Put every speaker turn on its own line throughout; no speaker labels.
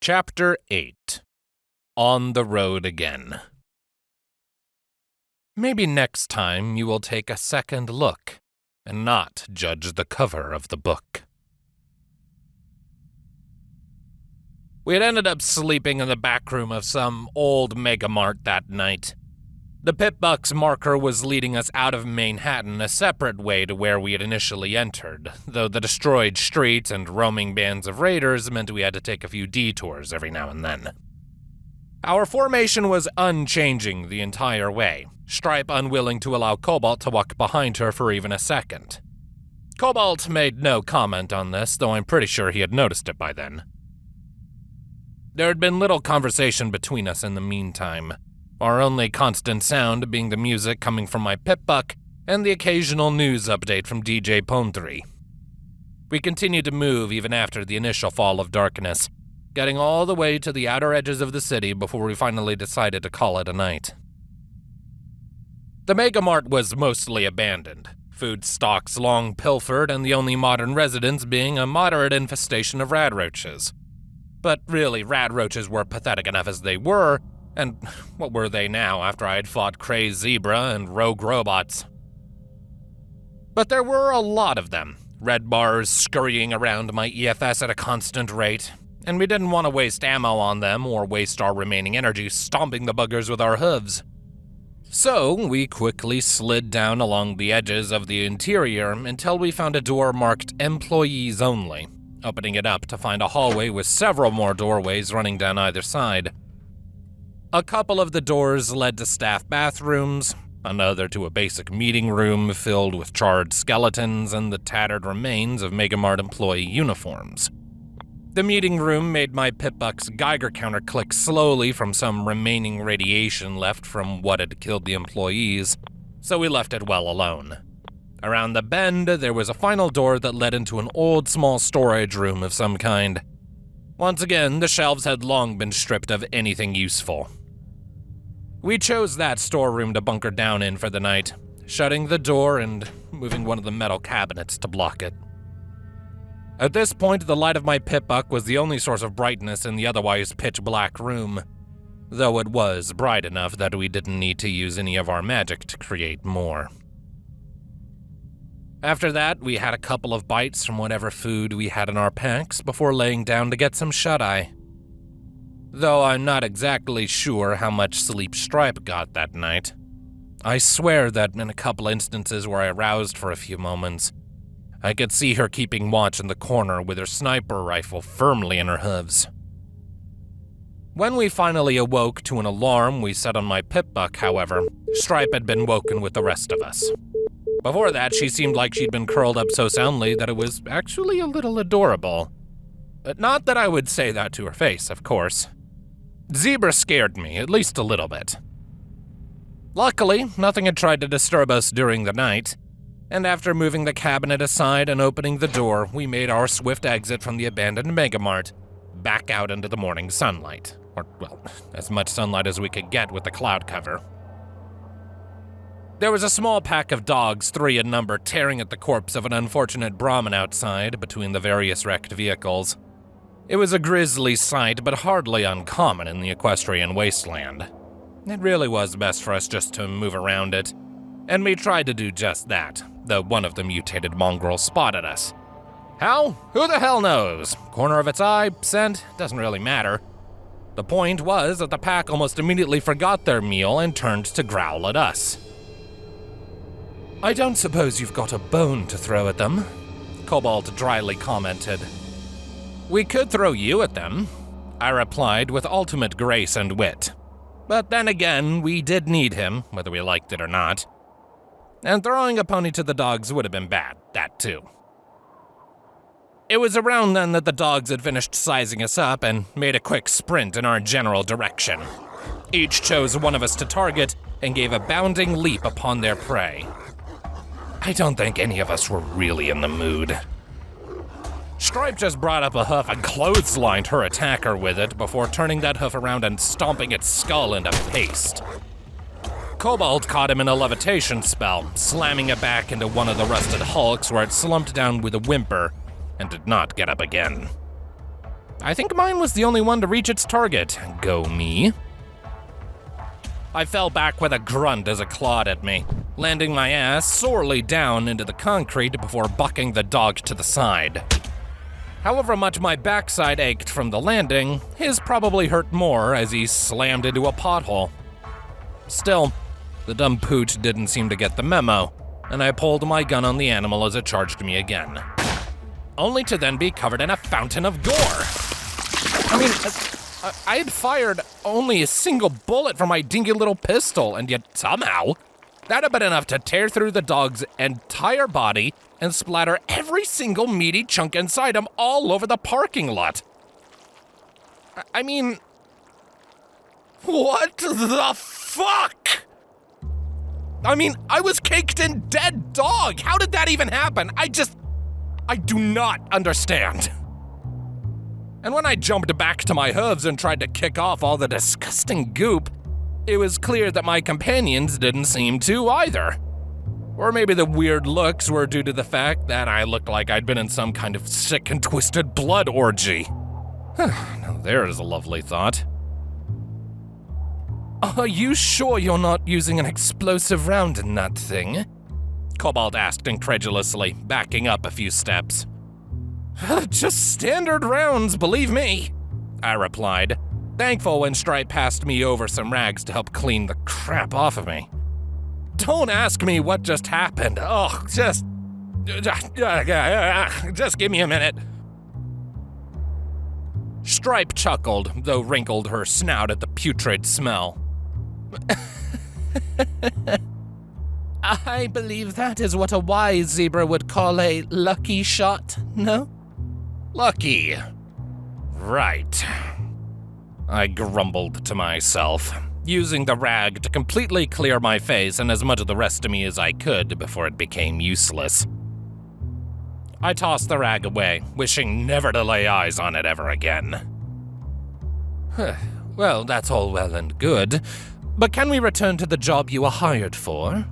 Chapter 8 On the Road Again. Maybe next time you will take a second look and not judge the cover of the book. We had ended up sleeping in the back room of some old megamart that night. The Pip-Buck's marker was leading us out of Manehattan a separate way to where we had initially entered, though the destroyed streets and roaming bands of raiders meant we had to take a few detours every now and then. Our formation was unchanging the entire way, Stripe unwilling to allow Cobalt to walk behind her for even a second. Cobalt made no comment on this, though I'm pretty sure he had noticed it by then. There had been little conversation between us in the meantime, our only constant sound being the music coming from my Pip-Buck and the occasional news update from DJ Pondry. We continued to move even after the initial fall of darkness, getting all the way to the outer edges of the city before we finally decided to call it a night. The Megamart was mostly abandoned, food stocks long pilfered, and the only modern residence being a moderate infestation of radroaches. But really, radroaches were pathetic enough as they were, and what were they now after I had fought Crazed Zebra and rogue robots? But there were a lot of them, red bars scurrying around my EFS at a constant rate, and we didn't want to waste ammo on them or waste our remaining energy stomping the buggers with our hooves. So we quickly slid down along the edges of the interior until we found a door marked Employees Only, opening it up to find a hallway with several more doorways running down either side. A couple of the doors led to staff bathrooms, another to a basic meeting room filled with charred skeletons and the tattered remains of Megamart employee uniforms. The meeting room made my Pip-Buck's Geiger counter click slowly from some remaining radiation left from what had killed the employees, so we left it well alone. Around the bend, there was a final door that led into an old small storage room of some kind. Once again, the shelves had long been stripped of anything useful. We chose that storeroom to bunker down in for the night, shutting the door and moving one of the metal cabinets to block it. At this point, the light of my Pip-Buck was the only source of brightness in the otherwise pitch-black room, though it was bright enough that we didn't need to use any of our magic to create more. After that, we had a couple of bites from whatever food we had in our packs before laying down to get some shut-eye. Though I'm not exactly sure how much sleep Stripe got that night. I swear that in a couple instances where I roused for a few moments, I could see her keeping watch in the corner with her sniper rifle firmly in her hooves. When we finally awoke to an alarm we set on my Pip-Buck, however, Stripe had been woken with the rest of us. Before that, she seemed like she'd been curled up so soundly that it was actually a little adorable. But not that I would say that to her face, of course. Zebra scared me, at least a little bit. Luckily, nothing had tried to disturb us during the night, and after moving the cabinet aside and opening the door, we made our swift exit from the abandoned Megamart, back out into the morning sunlight. Or, well, as much sunlight as we could get with the cloud cover. There was a small pack of dogs, 3 in number, tearing at the corpse of an unfortunate Brahmin outside between the various wrecked vehicles. It was a grisly sight, but hardly uncommon in the equestrian wasteland. It really was best for us just to move around it, and we tried to do just that, though one of the mutated mongrels spotted us. How? Who the hell knows? Corner of its eye, scent, doesn't really matter. The point was that the pack almost immediately forgot their meal and turned to growl at us. "I don't suppose you've got a bone to throw at them," Cobalt dryly commented. "We could throw you at them," I replied with ultimate grace and wit. But then again, we did need him, whether we liked it or not. And throwing a pony to the dogs would have been bad, that too. It was around then that the dogs had finished sizing us up and made a quick sprint in our general direction. Each chose one of us to target and gave a bounding leap upon their prey. I don't think any of us were really in the mood. Stripe just brought up a hoof and clotheslined her attacker with it before turning that hoof around and stomping its skull into paste. Cobalt caught him in a levitation spell, slamming it back into one of the rusted hulks where it slumped down with a whimper and did not get up again. I think mine was the only one to reach its target. Go me. I fell back with a grunt as it clawed at me, landing my ass sorely down into the concrete before bucking the dog to the side. However much my backside ached from the landing, his probably hurt more as he slammed into a pothole. Still, the dumb pooch didn't seem to get the memo, and I pulled my gun on the animal as it charged me again, only to then be covered in a fountain of gore. I mean, I had fired only a single bullet from my dinky little pistol, and yet somehow, that had been enough to tear through the dog's entire body and splatter every single meaty chunk inside him all over the parking lot. I mean, what the fuck? I mean, I was caked in dead dog. How did that even happen? I do not understand. And when I jumped back to my hooves and tried to kick off all the disgusting goop, it was clear that my companions didn't seem to either. Or maybe the weird looks were due to the fact that I looked like I'd been in some kind of sick and twisted blood orgy. Now there's a lovely thought. Are you sure you're not using an explosive round in that thing? Cobalt asked incredulously, backing up a few steps. Just standard rounds, believe me, I replied, thankful when Stripe passed me over some rags to help clean the crap off of me. Don't ask me what just happened. Oh, just give me a minute. Stripe chuckled, though wrinkled her snout at the putrid smell. I believe that is what a wise zebra would call a lucky shot, no? Lucky. Right. I grumbled to myself, using the rag to completely clear my face and as much of the rest of me as I could before it became useless. I tossed the rag away, wishing never to lay eyes on it ever again. Well, that's all well and good, but can we return to the job you were hired for?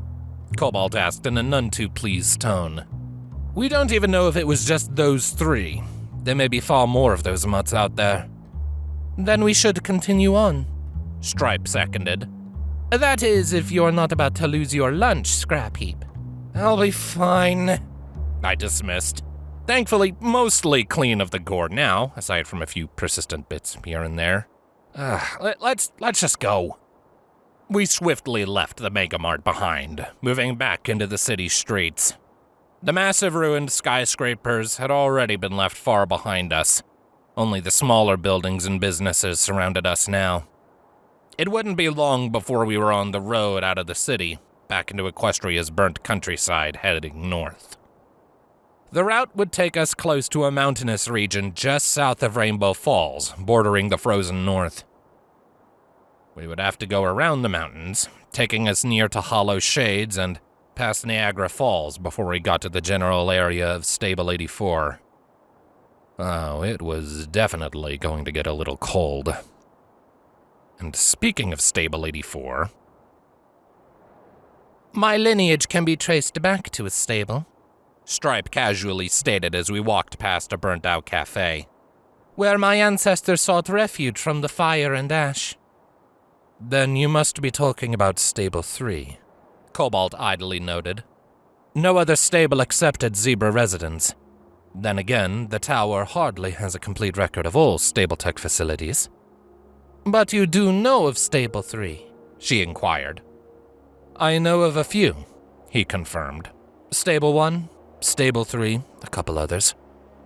Cobalt asked in a none too pleased tone. We don't even know if it was just those three. There may be far more of those mutts out there. Then we should continue on, Stripe seconded. That is, if you're not about to lose your lunch, Scrap Heap. I'll be fine, I dismissed. Thankfully, mostly clean of the gore now, aside from a few persistent bits here and there. Let's just go. We swiftly left the Megamart behind, moving back into the city streets. The massive ruined skyscrapers had already been left far behind us. Only the smaller buildings and businesses surrounded us now. It wouldn't be long before we were on the road out of the city, back into Equestria's burnt countryside heading north. The route would take us close to a mountainous region just south of Rainbow Falls, bordering the frozen north. We would have to go around the mountains, taking us near to Hollow Shades and past Niagara Falls before we got to the general area of Stable 84. Oh, it was definitely going to get a little cold. And speaking of Stable 84... My lineage can be traced back to a stable, Stripe casually stated as we walked past a burnt-out cafe, where my ancestors sought refuge from the fire and ash. Then you must be talking about Stable 3, Cobalt idly noted. No other stable accepted zebra residents. Then again, the tower hardly has a complete record of all stable tech facilities. But you do know of Stable 3, she inquired. I know of a few, he confirmed. Stable 1, Stable 3, a couple others.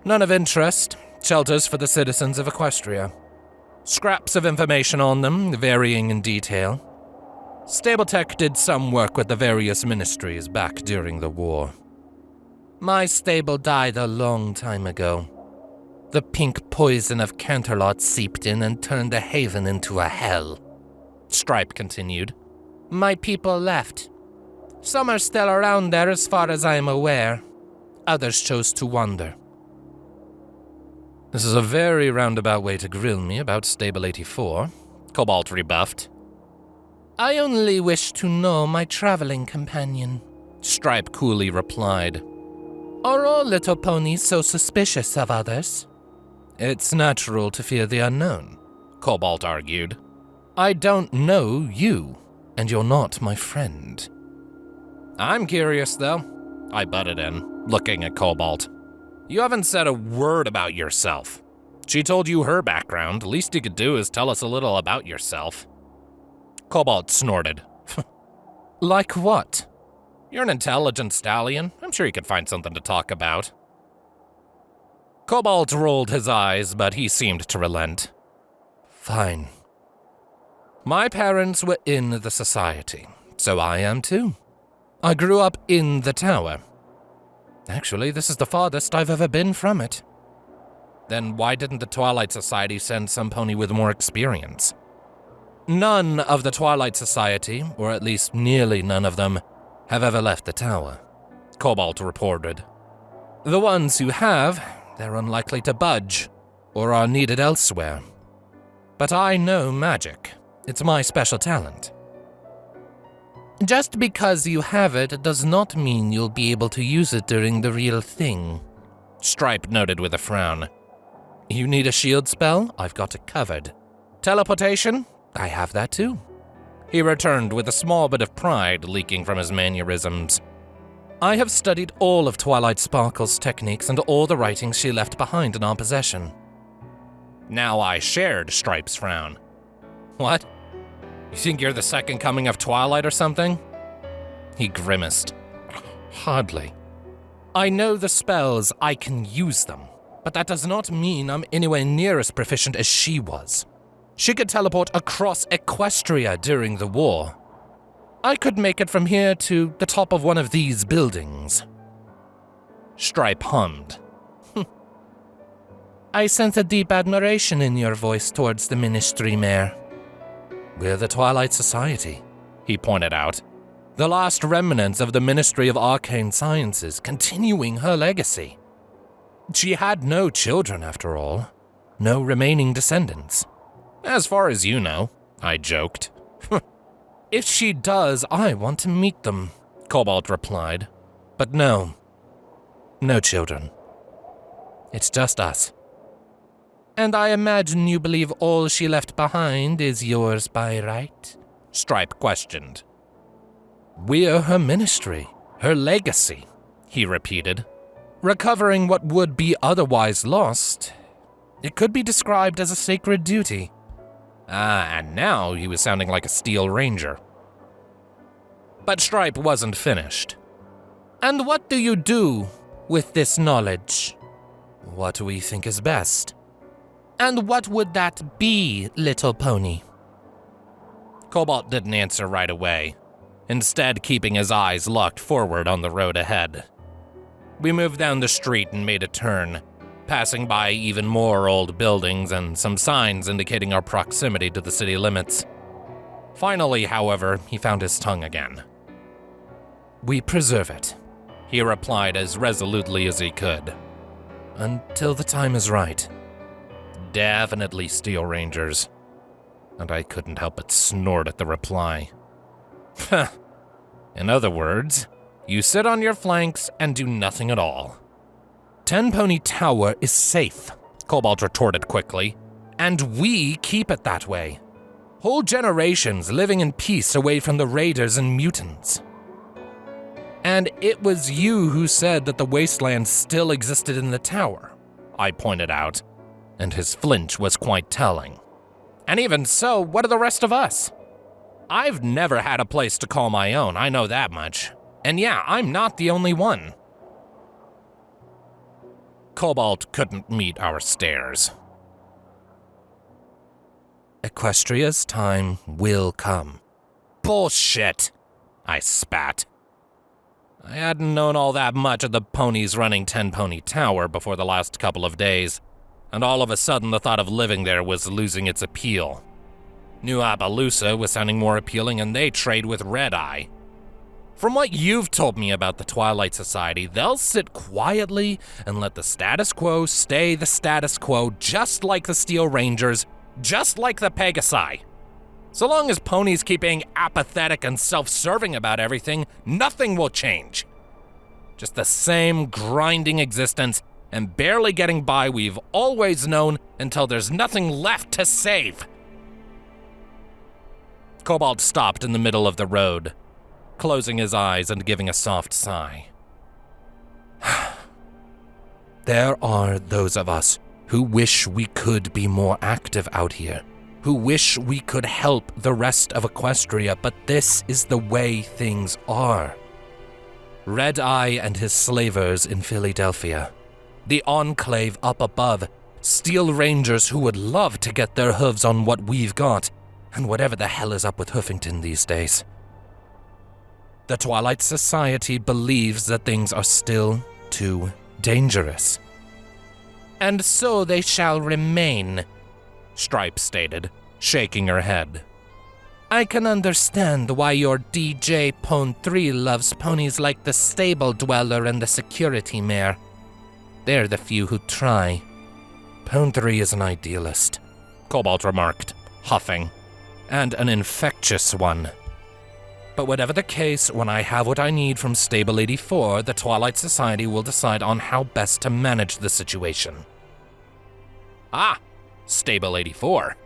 None of interest, shelters for the citizens of Equestria. Scraps of information on them, varying in detail. Stabletech did some work with the various ministries back during the war. My stable died a long time ago. The pink poison of Canterlot seeped in and turned the haven into a hell. Stripe continued. My people left. Some are still around there as far as I am aware. Others chose to wander. This is a very roundabout way to grill me about Stable 84, Cobalt rebuffed. I only wish to know my traveling companion, Stripe coolly replied. Are all little ponies so suspicious of others? It's natural to fear the unknown, Cobalt argued. I don't know you, and you're not my friend. I'm curious, though, I butted in, looking at Cobalt. You haven't said a word about yourself. She told you her background. Least you could do is tell us a little about yourself. Cobalt snorted. Like what? You're an intelligent stallion. I'm sure you could find something to talk about. Cobalt rolled his eyes, but he seemed to relent. Fine. My parents were in the society, so I am too. I grew up in the tower. Actually, this is the farthest I've ever been from it. Then why didn't the Twilight Society send some pony with more experience? None of the Twilight Society, or at least nearly none of them, have ever left the tower, Cobalt reported. The ones who have, they're unlikely to budge, or are needed elsewhere. But I know magic. It's my special talent. Just because you have it does not mean you'll be able to use it during the real thing, Stripe noted with a frown. You need a shield spell? I've got it covered. Teleportation? I have that too. He returned with a small bit of pride leaking from his mannerisms. I have studied all of Twilight Sparkle's techniques and all the writings she left behind in our possession. Now I shared Stripe's frown. What? You think you're the second coming of Twilight or something? He grimaced. Hardly. I know the spells, I can use them, but that does not mean I'm anywhere near as proficient as she was. She could teleport across Equestria during the war. I could make it from here to the top of one of these buildings. Stripe hummed. I sense a deep admiration in your voice towards the Ministry, Mayor. We're the Twilight Society, he pointed out. The last remnants of the Ministry of Arcane Sciences, continuing her legacy. She had no children, after all. No remaining descendants. As far as you know, I joked. If she does, I want to meet them, Cobalt replied. But no. No children. It's just us. And I imagine you believe all she left behind is yours by right? Stripe questioned. We're her ministry, her legacy, he repeated. Recovering what would be otherwise lost, it could be described as a sacred duty. And now he was sounding like a Steel Ranger. But Stripe wasn't finished. And what do you do with this knowledge? What we think is best. And what would that be, little pony? Cobalt didn't answer right away, instead keeping his eyes locked forward on the road ahead. We moved down the street and made a turn, passing by even more old buildings and some signs indicating our proximity to the city limits. Finally, however, he found his tongue again. We preserve it, he replied as resolutely as he could. Until the time is right. Definitely Steel Rangers. And I couldn't help but snort at the reply. In other words, you sit on your flanks and do nothing at all. Ten Pony Tower is safe, Cobalt retorted quickly, and we keep it that way. Whole generations living in peace away from the raiders and mutants. And it was you who said that the wasteland still existed in the tower, I pointed out, and his flinch was quite telling. And even so, what are the rest of us? I've never had a place to call my own, I know that much. And yeah, I'm not the only one. Cobalt couldn't meet our stares. Equestria's time will come. Bullshit, I spat. I hadn't known all that much of the ponies running Ten Pony Tower before the last couple of days, and all of a sudden the thought of living there was losing its appeal. New Appaloosa was sounding more appealing, and they trade with Red Eye. From what you've told me about the Twilight Society, they'll sit quietly and let the status quo stay the status quo, just like the Steel Rangers, just like the Pegasi. So long as ponies keep being apathetic and self-serving about everything, nothing will change. Just the same grinding existence, and barely getting by we've always known until there's nothing left to save. Cobalt stopped in the middle of the road, closing his eyes and giving a soft sigh. There are those of us who wish we could be more active out here, who wish we could help the rest of Equestria, but this is the way things are. Red Eye and his slavers in Philadelphia, the Enclave up above, Steel Rangers who would love to get their hooves on what we've got, and whatever the hell is up with Hoofington these days. The Twilight Society believes that things are still too dangerous. And so they shall remain, Stripe stated, shaking her head. I can understand why your DJ Pone 3 loves ponies like the Stable Dweller and the Security Mare. They're the few who try. Pone 3 is an idealist, Cobalt remarked, huffing, and an infectious one. But whatever the case, when I have what I need from Stable 84, the Twilight Society will decide on how best to manage the situation. Ah, Stable 84.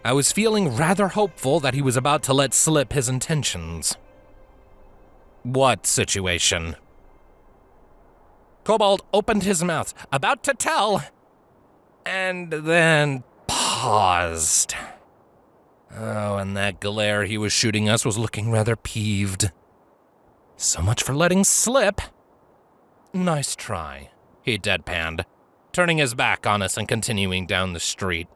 I was feeling rather hopeful that he was about to let slip his intentions. What situation? Cobalt opened his mouth, about to tell, and then paused. Oh, and that glare he was shooting us was looking rather peeved. So much for letting slip. Nice try, he deadpanned, turning his back on us and continuing down the street.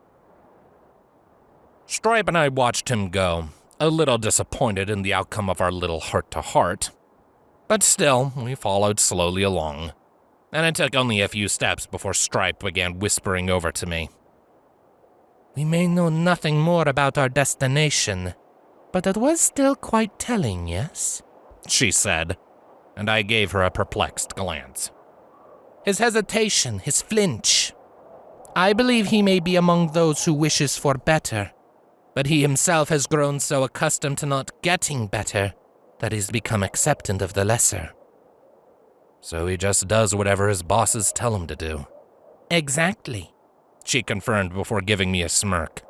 Stripe and I watched him go, a little disappointed in the outcome of our little heart-to-heart. But still, we followed slowly along, and it took only a few steps before Stripe began whispering over to me. We may know nothing more about our destination, but it was still quite telling, yes? She said, and I gave her a perplexed glance. His hesitation, his flinch. I believe he may be among those who wishes for better, but he himself has grown so accustomed to not getting better that he's become acceptant of the lesser. So he just does whatever his bosses tell him to do. Exactly, she confirmed before giving me a smirk.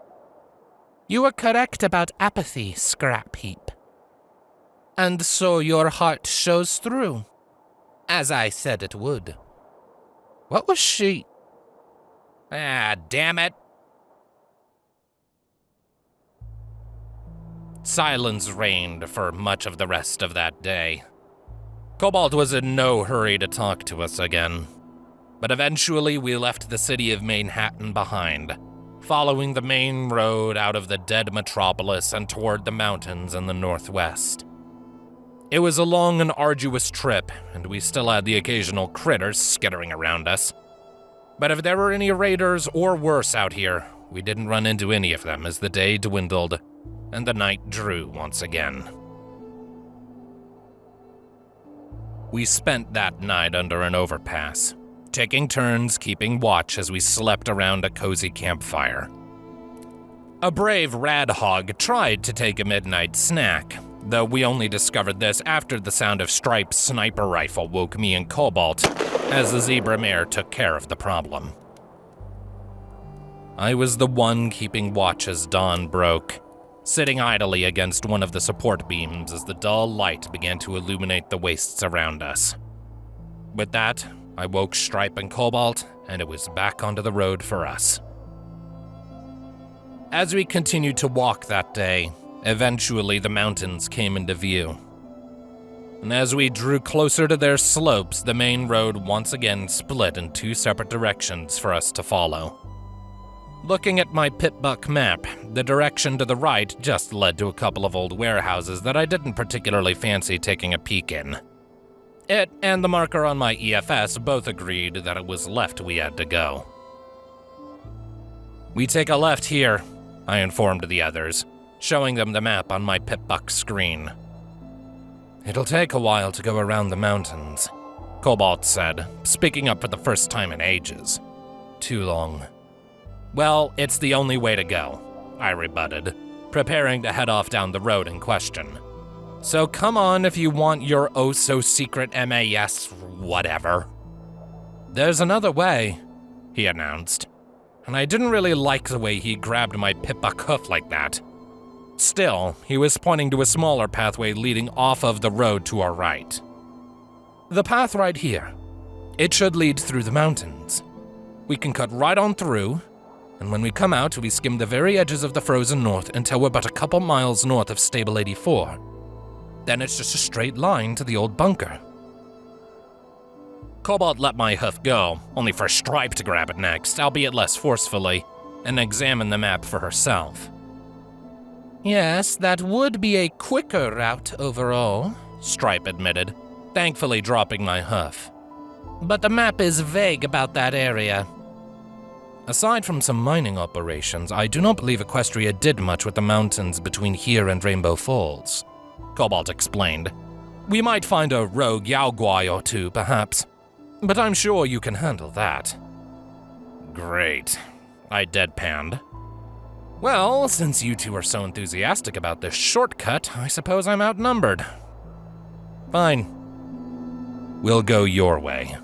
You were correct about apathy, Scrap Heap. And so your heart shows through, as I said it would. What was she? Ah, damn it. Silence reigned for much of the rest of that day. Cobalt was in no hurry to talk to us again. But eventually we left the city of Manehattan behind, following the main road out of the dead metropolis and toward the mountains in the northwest. It was a long and arduous trip, and we still had the occasional critters skittering around us. But if there were any raiders or worse out here, we didn't run into any of them as the day dwindled and the night drew once again. We spent that night under an overpass, taking turns keeping watch as we slept around a cozy campfire. A brave radhog tried to take a midnight snack, though we only discovered this after the sound of Stripe's sniper rifle woke me and Cobalt, as the zebra mare took care of the problem. I was the one keeping watch as dawn broke, sitting idly against one of the support beams as the dull light began to illuminate the wastes around us. With that, I woke Stripe and Cobalt, and it was back onto the road for us. As we continued to walk that day, eventually the mountains came into view. And as we drew closer to their slopes, the main road once again split in two separate directions for us to follow. Looking at my Pip-Buck map, the direction to the right just led to a couple of old warehouses that I didn't particularly fancy taking a peek in. It and the marker on my EFS both agreed that it was left we had to go. We take a left here, I informed the others, showing them the map on my Pip-Buck screen. It'll take a while to go around the mountains, Cobalt said, speaking up for the first time in ages. Too long. Well, it's the only way to go, I rebutted, preparing to head off down the road in question. So come on if you want your oh-so-secret MAS whatever. "There's another way," he announced, and I didn't really like the way he grabbed my pipbuck hoof like that. Still, he was pointing to a smaller pathway leading off of the road to our right. "The path right here. It should lead through the mountains. We can cut right on through, and when we come out, we skim the very edges of the frozen north until we're but a couple miles north of Stable 84. Then it's just a straight line to the old bunker." Cobalt let my hoof go, only for Stripe to grab it next, albeit less forcefully, and examine the map for herself. "Yes, that would be a quicker route overall," Stripe admitted, thankfully dropping my hoof. "But the map is vague about that area." "Aside from some mining operations, I do not believe Equestria did much with the mountains between here and Rainbow Falls," Cobalt explained. "We might find a rogue Yaoguai or two, perhaps, but I'm sure you can handle that." "Great," I deadpanned. "Well, since you two are so enthusiastic about this shortcut, I suppose I'm outnumbered. Fine. We'll go your way."